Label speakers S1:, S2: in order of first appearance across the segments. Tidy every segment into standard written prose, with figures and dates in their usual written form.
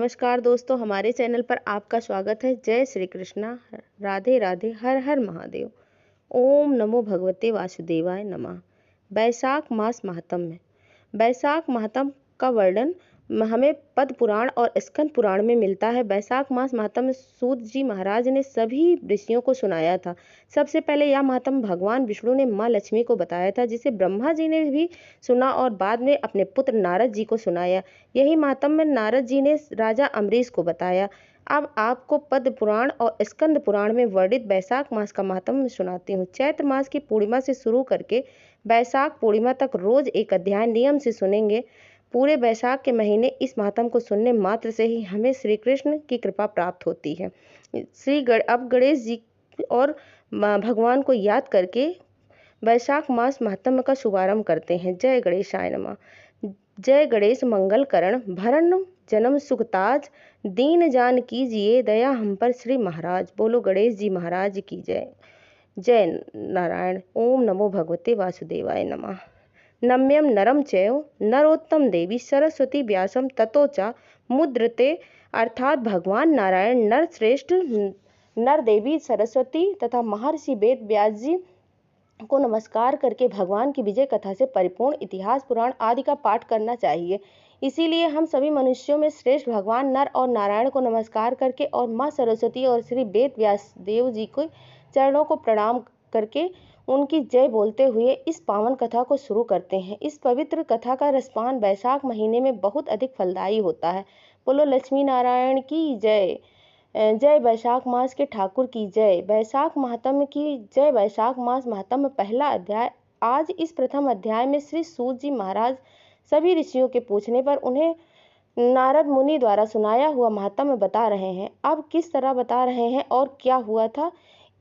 S1: नमस्कार दोस्तों, हमारे चैनल पर आपका स्वागत है। जय श्री कृष्णा, राधे राधे, हर हर महादेव। ओम नमो भगवते वासुदेवाय नमः। बैसाख मास महात्म्य। बैसाख महात्म्य का वर्णन हमें पद्म पुराण और स्कंद पुराण में मिलता है। बैसाख मास महात्म्य सूत जी महाराज ने सभी ऋषियों को सुनाया था। सबसे पहले यह महात्म्य भगवान विष्णु ने माँ लक्ष्मी को बताया था, जिसे ब्रह्मा जी ने भी सुना और बाद में अपने पुत्र नारद जी को सुनाया। यही महात्म्य नारद जी ने राजा अम्बरीश को बताया। अब आपको पद्म पुराण और स्कंद पुराण में वर्णित बैसाख मास का महात्म्य सुनाती हूँ। चैत्र मास की पूर्णिमा से शुरू करके बैसाख पूर्णिमा तक रोज एक अध्याय नियम से सुनेंगे। पूरे बैसाख के महीने इस महात्म्य को सुनने मात्र से ही हमें श्री कृष्ण की कृपा प्राप्त होती है। अब गणेश जी और भगवान को याद करके बैसाख मास महात्म्य का शुभारंभ करते हैं। जय गणेशाय नमः। जय गणेश मंगल करण, भरण जन्म सुखताज, दीन जान कीजिए दया हम पर श्री महाराज। बोलो गणेश जी महाराज की जय। जय नारायण। ओम नमो भगवते वासुदेवाय नमः। नम्यम नरम चैव नरोत्तम देवी सरस्वती व्यासम ततो च मुद्रते। अर्थात भगवान नारायण नर श्रेष्ठ नर देवी सरस्वती तथा महर्षि वेद व्यास जी को नमस्कार करके भगवान की विजय कथा से परिपूर्ण इतिहास पुराण आदि का पाठ करना चाहिए। इसीलिए हम सभी मनुष्यों में श्रेष्ठ भगवान नर और नारायण को नमस्कार करके और माँ सरस्वती और श्री वेद व्यास देव जी के चरणों को प्रणाम करके उनकी जय बोलते हुए इस पावन कथा को शुरू करते हैं। इस पवित्र कथा का रसपान बैसाख महीने में बहुत अधिक फलदायी होता है। बोलो लक्ष्मी नारायण की जय। जय बैसाख मास के ठाकुर की जय। बैसाख महात्म्य की जय। बैसाख मास महात्म्य पहला अध्याय। आज इस प्रथम अध्याय में श्री सूत जी महाराज सभी ऋषियों के पूछने पर उन्हें नारद मुनि द्वारा सुनाया हुआ महात्म्य बता रहे हैं। अब किस तरह बता रहे हैं और क्या हुआ था।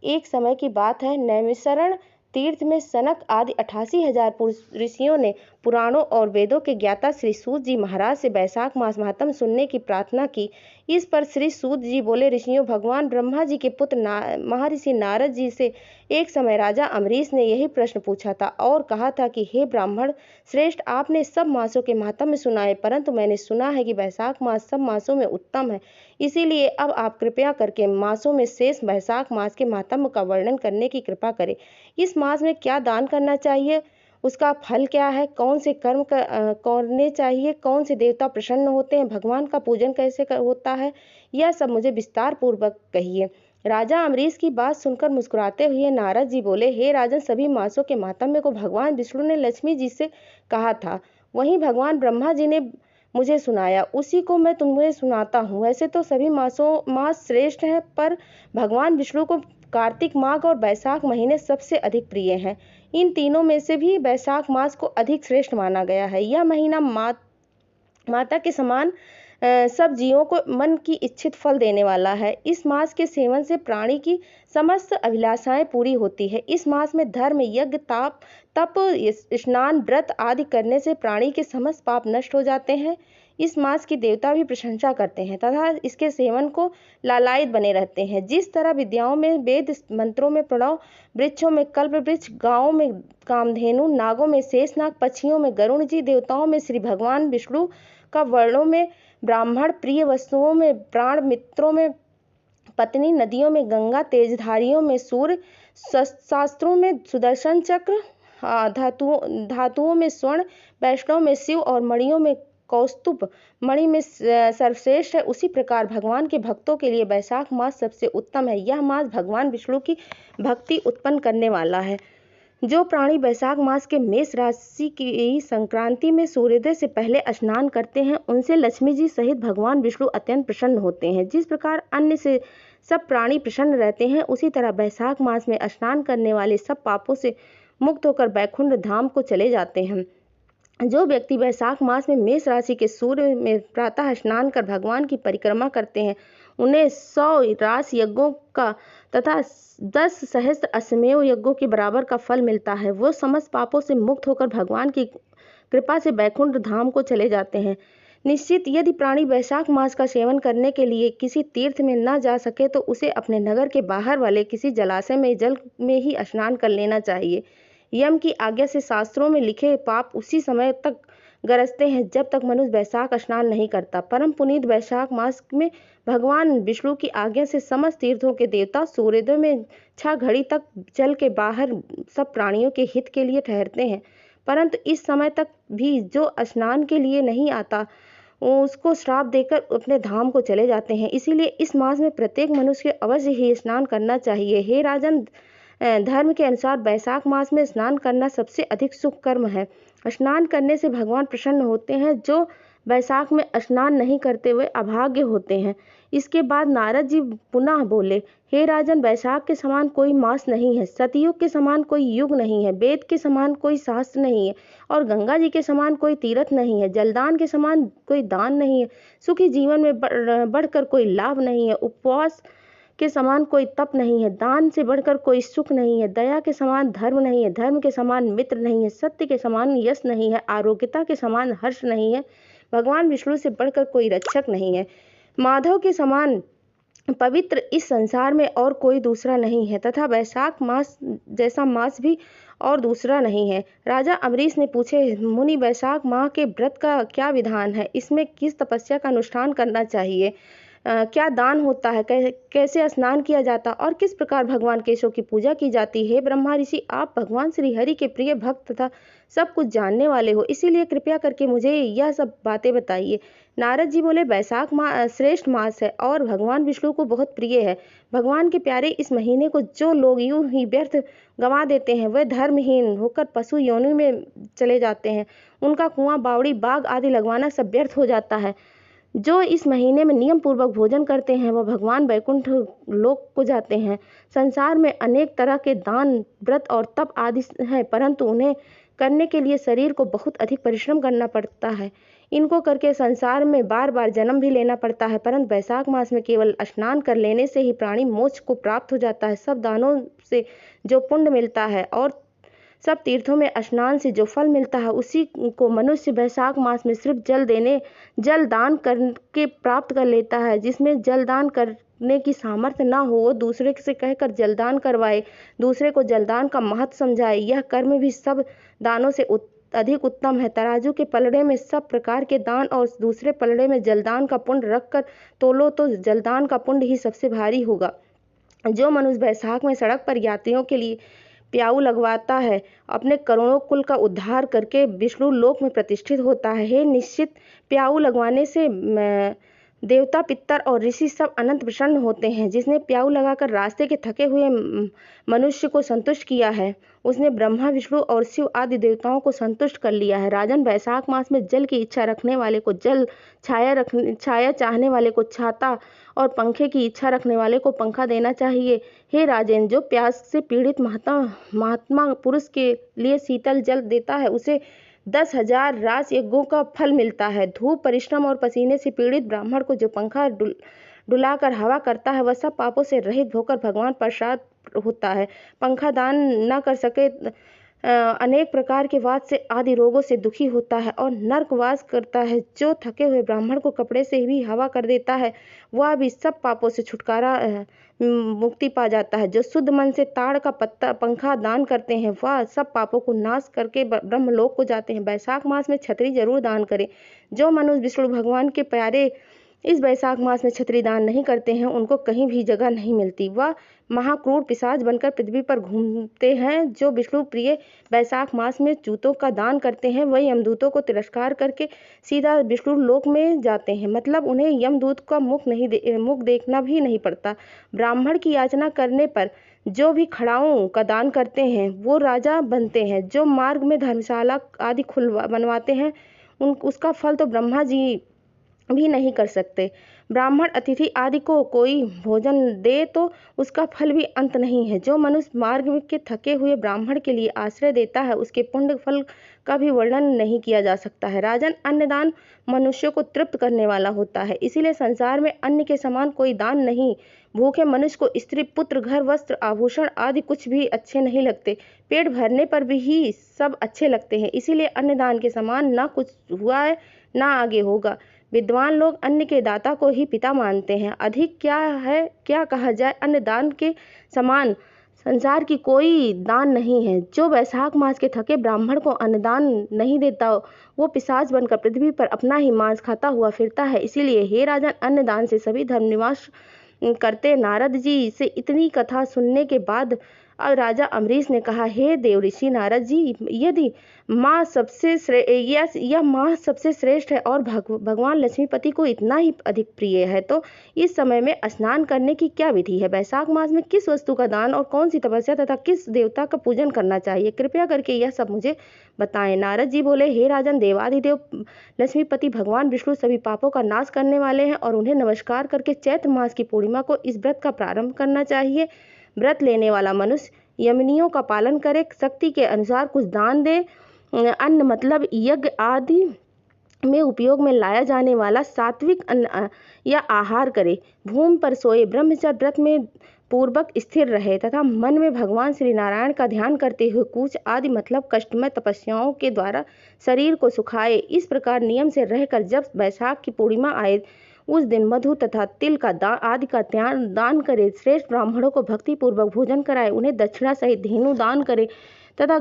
S1: एक समय की बात है, नैमिषारण्य तीर्थ में सनक आदि 88,000 ऋषियों ने पुराणों और वेदों के ज्ञाता श्री सूत जी महाराज से बैसाख मास महात्म्य सुनने की प्रार्थना की। इस पर श्री सूत जी बोले, ऋषियों, भगवान ब्रह्मा जी के पुत्र महर्षि नारद जी से एक समय राजा अम्बरीश ने यही प्रश्न पूछा था और कहा था कि हे ब्राह्मण श्रेष्ठ, आपने सब मासों के महात्म्य सुनाए, परंतु मैंने सुना है कि बैसाख मास सब मासों में उत्तम है। इसीलिए अब आप कृपया करके मासों में शेष बैसाख मास के महात्म्य का वर्णन करने की कृपा करें। इस मास में क्या दान करना चाहिए, उसका फल क्या है, कौन से कर्म करने चाहिए, कौन से देवता प्रसन्न होते हैं, भगवान का पूजन कैसे होता है, यह सब मुझे विस्तार पूर्वक कहिए। राजा अम्बरीश की बात सुनकर मुस्कुराते हुए नारद जी बोले, हे राजन, सभी मासों के महात्म्य को भगवान विष्णु ने लक्ष्मी जी से कहा था, वहीं भगवान ब्रह्मा जी ने मुझे सुनाया, उसी को मैं तुम्हें सुनाता हूँ। वैसे तो सभी मास श्रेष्ठ हैं, पर भगवान विष्णु को कार्तिक माघ और बैसाख महीने सबसे अधिक प्रिय हैं। इन तीनों में से भी बैसाख मास को अधिक श्रेष्ठ माना गया है। यह महीना माता के समान सब जीवों को मन की इच्छित फल देने वाला है। इस मास के सेवन से प्राणी की समस्त अभिलाषाएं पूरी होती है। इस मास में धर्म, यज्ञ, तप, स्नान, व्रत आदि करने से प्राणी के समस्त पाप नष्ट हो जाते हैं। इस मास की देवता भी प्रशंसा करते हैं तथा इसके सेवन को लालायित बने रहते हैं। जिस तरह विद्याओं में वेद, मंत्रों में प्रणव, वृक्षों में कल्प वृक्ष, गायों में कामधेनु, नागों में शेषनाग, पक्षियों में गरुण जी, देवताओं में श्री भगवान विष्णु का, वर्णों में ब्राह्मण, प्रिय वस्तुओं में प्राण, मित्रों में पत्नी, नदियों में गंगा, तेजधारियों में सूर्य, शास्त्रों में सुदर्शन चक्र, धातुओं में स्वर्ण, वैष्णव में शिव और मणियों में कौस्तुभ मणि में सर्वश्रेष्ठ है, उसी प्रकार भगवान के भक्तों के लिए बैसाख मास सबसे उत्तम है। यह मास भगवान विष्णु की भक्ति उत्पन्न करने वाला है। जो प्राणी बैसाख मास के मेष राशि की संक्रांति में सूर्योदय से पहले स्नान करते हैं, उनसे लक्ष्मी जी सहित भगवान विष्णु अत्यंत प्रसन्न होते हैं। जिस प्रकार अन्य से सब प्राणी प्रसन्न रहते हैं, उसी तरह बैसाख मास में स्नान करने वाले सब पापों से मुक्त होकर बैकुंठ धाम को चले जाते हैं। जो व्यक्ति बैसाख मास में मेष राशि के सूर्य में प्रातः स्नान कर भगवान की परिक्रमा करते हैं, उन्हें 100 रास यज्ञों का तथा 10 सहस्त्र अश्वमेध यज्ञों के बराबर का फल मिलता है। वो समस्त पापों से मुक्त होकर भगवान की कृपा से बैकुंठ धाम को चले जाते हैं। निश्चित यदि प्राणी बैसाख मास का सेवन करने के लिए किसी तीर्थ में न जा सके तो उसे अपने नगर के बाहर वाले किसी जलाशय में जल में ही स्नान कर लेना चाहिए। यम की आज्ञा से शास्त्रों में लिखे पाप उसी समय तक गरजते हैं जब तक मनुष्य वैशाख स्नान नहीं करता। परम पुनीत वैशाख मास में भगवान विष्णु की आज्ञा से समस्त तीर्थों के देवता सूर्योदय में 6 घड़ी तक जल के बाहर सब प्राणियों के हित के लिए ठहरते हैं, परंतु इस समय तक भी जो स्नान के लिए नहीं आता उसको श्राप देकर अपने धाम को चले जाते हैं। इसीलिए इस मास में प्रत्येक मनुष्य को अवश्य ही स्नान करना चाहिए। हे राजन, धर्म के अनुसार वैशाख मास में स्नान करना सबसे अधिक शुभ कर्म है। स्नान करने से भगवान प्रसन्न होते हैं। जो वैशाख में स्नान नहीं करते हुए अभागे होते हैं। इसके बाद नारद जी पुनः बोले, हे राजन, वैशाख के समान कोई मास नहीं है, सतयुग के समान कोई युग नहीं है, वेद के समान कोई शास्त्र नहीं है और गंगा जी के समान कोई तीर्थ नहीं है, जलदान के समान कोई दान नहीं है, सुखी जीवन में बढ़कर कोई लाभ नहीं है, उपवास के समान कोई तप नहीं है, दान से बढ़कर कोई सुख नहीं है, दया के समान धर्म नहीं है, धर्म के समान मित्र नहीं है, सत्य के समान यश नहीं है, आरोग्यता के समान हर्ष नहीं है, भगवान विष्णु से बढ़कर कोई रक्षक नहीं है, माधव के समान पवित्र इस संसार में और कोई दूसरा नहीं है तथा वैशाख मास जैसा मास भी और दूसरा नहीं है। राजा अम्बरीश ने पूछे, मुनि, वैशाख माह के व्रत का क्या विधान है? इसमें किस तपस्या का अनुष्ठान करना चाहिए? क्या दान होता है? कैसे स्नान किया जाता और किस प्रकार भगवान केशव की पूजा की जाती है? ब्रह्मा ऋषि, आप भगवान श्री हरि के प्रिय भक्त तथा सब कुछ जानने वाले हो, इसीलिए कृपया करके मुझे यह सब बातें बताइए। नारद जी बोले, वैशाख माह श्रेष्ठ मास है और भगवान विष्णु को बहुत प्रिय है। भगवान के प्यारे इस महीने को जो लोग यूं ही व्यर्थ गंवा देते हैं वह धर्महीन होकर पशु योनि में चले जाते हैं। उनका कुआं, बावड़ी, बाग आदि लगवाना सब व्यर्थ हो जाता है। जो इस महीने में नियम पूर्वक भोजन करते हैं वह भगवान वैकुंठ लोक को जाते हैं। संसार में अनेक तरह के दान, व्रत और तप आदि हैं, परंतु उन्हें करने के लिए शरीर को बहुत अधिक परिश्रम करना पड़ता है। इनको करके संसार में बार बार जन्म भी लेना पड़ता है, परंतु वैशाख मास में केवल स्नान कर लेने से ही प्राणी मोक्ष को प्राप्त हो जाता है। सब दानों से जो पुण्य मिलता है और सब तीर्थों में स्नान से जो फल मिलता है उसी को मनुष्य वैशाख मास में सिर्फ जल दान करके प्राप्त कर लेता है। जिसमें जल दान करने की सामर्थ्य ना हो वो दूसरे से कहकर जलदान करवाए, दूसरे को जलदान का महत्व समझाए, यह कर्म भी सब दानों से अधिक उत्तम है। तराजू के पलड़े में सब प्रकार के दान और दूसरे पलड़े में जलदान का पुण्य रखकर तोलो तो जलदान का पुण्य ही सबसे भारी होगा। जो मनुष्य वैशाख में सड़क पर यात्रियों के लिए प्याऊ लगवाता है, अपने करोड़ों कुल का उद्धार करके विष्णु लोक में प्रतिष्ठित होता है। हे निश्चित, प्याऊ लगवाने से देवता, पितर और ऋषि सब अनंत प्रसन्न होते हैं। जिसने प्याऊ लगाकर रास्ते के थके हुए मनुष्य को संतुष्ट किया है उसने ब्रह्मा, विष्णु और शिव आदि देवताओं को संतुष्ट कर लिया है। राजन, वैशाख मास में जल की इच्छा रखने वाले को जल, छाया चाहने वाले को छाता और पंखे की इच्छा रखने वाले को पंखा देना चाहिए। हे राजेन, जो प्यास से पीड़ित महात्मा पुरुष के लिए शीतल जल देता है उसे 10,000 रास यज्ञों का फल मिलता है। धूप, परिश्रम और पसीने से पीड़ित ब्राह्मण को जो पंखा डुलाकर हवा करता है वह सब पापों से रहित होकर भगवान प्रसाद होता है। पंखा दान न कर सके अनेक प्रकार के वात से आदि रोगों से दुखी होता है और नरकवास करता है। जो थके हुए ब्राह्मण को कपड़े से भी हवा कर देता है वह भी सब पापों से छुटकारा मुक्ति पा जाता है। जो शुद्ध मन से ताड़ का पंखा दान करते हैं वह सब पापों को नाश करके ब्रह्मलोक को जाते हैं। वैशाख मास में छतरी जरूर दान करें। जो मनुष्य विष्णु भगवान के प्यारे इस वैशाख मास में छतरी दान नहीं करते हैं उनको कहीं भी जगह नहीं मिलती। वह महाक्रूर पिशाच बनकर पृथ्वी पर घूमते हैं। जो विष्णु प्रिय वैशाख मास में जूतों का दान करते हैं वही यमदूतों को तिरस्कार करके सीधा विष्णु लोक में जाते हैं। मतलब उन्हें यमदूत का मुख देखना भी नहीं पड़ता। ब्राह्मण की याचना करने पर जो भी खड़ाओं का दान करते हैं वो राजा बनते हैं। जो मार्ग में धर्मशाला आदि बनवाते हैं उसका फल तो ब्रह्मा जी भी नहीं कर सकते। ब्राह्मण अतिथि आदि को कोई भोजन दे तो उसका फल भी अंत नहीं है। जो मनुष्य मार्ग के थके हुए ब्राह्मण के लिए आश्रय देता है उसके पुण्य फल का भी वर्णन नहीं किया जा सकता है। राजन, अन्नदान मनुष्य को तृप्त करने वाला होता है, इसीलिए संसार में अन्न के समान कोई दान नहीं। भूखे मनुष्य को स्त्री, पुत्र, घर, वस्त्र, आभूषण आदि कुछ भी अच्छे नहीं लगते। पेट भरने पर भी ही सब अच्छे लगते हैं, इसीलिए अन्नदान के समान ना कुछ हुआ है ना आगे होगा। विद्वान लोग अन्न के दाता को ही पिता मानते हैं। अधिक क्या है क्या कहा जाए, अन्नदान के समान संसार की कोई दान नहीं है। जो वैशाख मास के थके ब्राह्मण को अन्नदान नहीं देता, वो पिशाच बनकर पृथ्वी पर अपना ही मांस खाता हुआ फिरता है। इसीलिए हे राजन, अन्नदान से सभी धर्म निवास करते। नारद जी से इतनी कथा सुनने के बाद अब राजा अम्बरीश ने कहा, हे देव ऋषि नारद जी, यदि माँ सबसे यह माँ सबसे श्रेष्ठ है और भगवान लक्ष्मीपति को इतना ही अधिक प्रिय है, तो इस समय में स्नान करने की क्या विधि है? वैशाख मास में किस वस्तु का दान और कौन सी तपस्या तथा किस देवता का पूजन करना चाहिए? कृपया करके यह सब मुझे बताएं। नारद जी बोले, हे राजन, देवाधिदेव लक्ष्मीपति भगवान विष्णु सभी पापों का नाश करने वाले हैं और उन्हें नमस्कार करके चैत्र मास की पूर्णिमा को इस व्रत का प्रारंभ करना चाहिए। व्रत लेने वाला मनुष्य यमनियों का पालन करे, शक्ति के अनुसार कुछ दान दे, अन्न मतलब यज्ञ आदि में उपयोग में लाया जाने वाला सात्विक अन्न या आहार करे, भूमि पर सोए, ब्रह्मचर्य व्रत में पूर्वक स्थिर रहे तथा मन में भगवान श्री नारायण का ध्यान करते हुए कूच आदि मतलब कष्टमय तपस्याओं के द्वारा शरीर को सुखाए। इस प्रकार नियम से रहकर जब वैशाख की पूर्णिमा आए, उस दिन मधु तथा तिल का आदि का दान करे, श्रेष्ठ ब्राह्मणों को भक्ति पूर्वक भोजन कराए, उन्हें दक्षिणा सहित धेनु दान करे तथा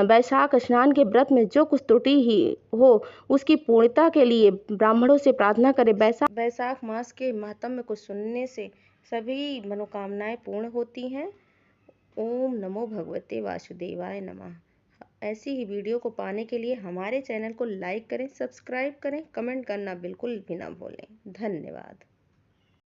S1: वैशाख स्नान के व्रत में जो कुछ त्रुटि ही हो उसकी पूर्णता के लिए ब्राह्मणों से प्रार्थना करे। वैशाख मास के महात्म्य को सुनने से सभी मनोकामनाएं पूर्ण होती हैं। ओम नमो भगवते वासुदेवाय नमः। ऐसी ही वीडियो को पाने के लिए हमारे चैनल को लाइक करें, सब्सक्राइब करें, कमेंट करना बिल्कुल भी ना भूलें। धन्यवाद।